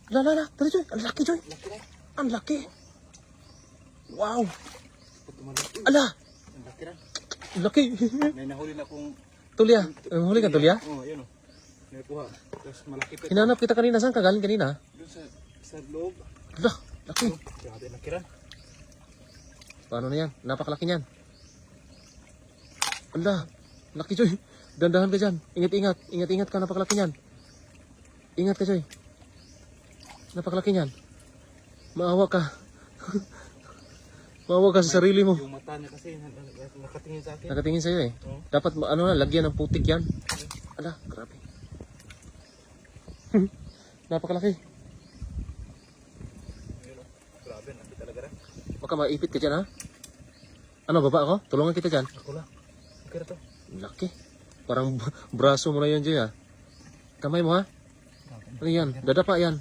La. Tara, Joy. Ang laki, Joy. Laki na. Ang laki. Wow. Pag tumalaki. Ala. Ang laki na. Ang laki. May nahuli na akong... Tulya. Huli ka, Tulya? Oo, yun o. Nakuha. Tapos malaki pa. Hinanap kita kanina. Saan ka galing kanina? Doon sa loob. Ala. Laki. Grabe, laki na. Paano na yan? Napakalaki niyan. Ala. Laki, Joy. Dandahan ka dyan. Ingat-ingat. Ingat-ingat ka. Napakalaki niyan. Ingat ka, Joy. Napakalaki niyan. Maawa ka. Maawa ka sa sarili mo. Yung mata niya kasi nakatingin sa akin. Nakatingin sa'yo eh. Oo. Dapat ano na, lagyan ng putik yan. Ala, grabe. Napakalaki. Yun o. Grabe, laki talaga na. Baka maipit ka dyan ha. Ano, baba ako? Tulungan kita dyan. Ako lang. Okay na to. Laki. Parang braso mo na yan dyan ha. Kamay mo ha. Ano yan? Dadapa yan.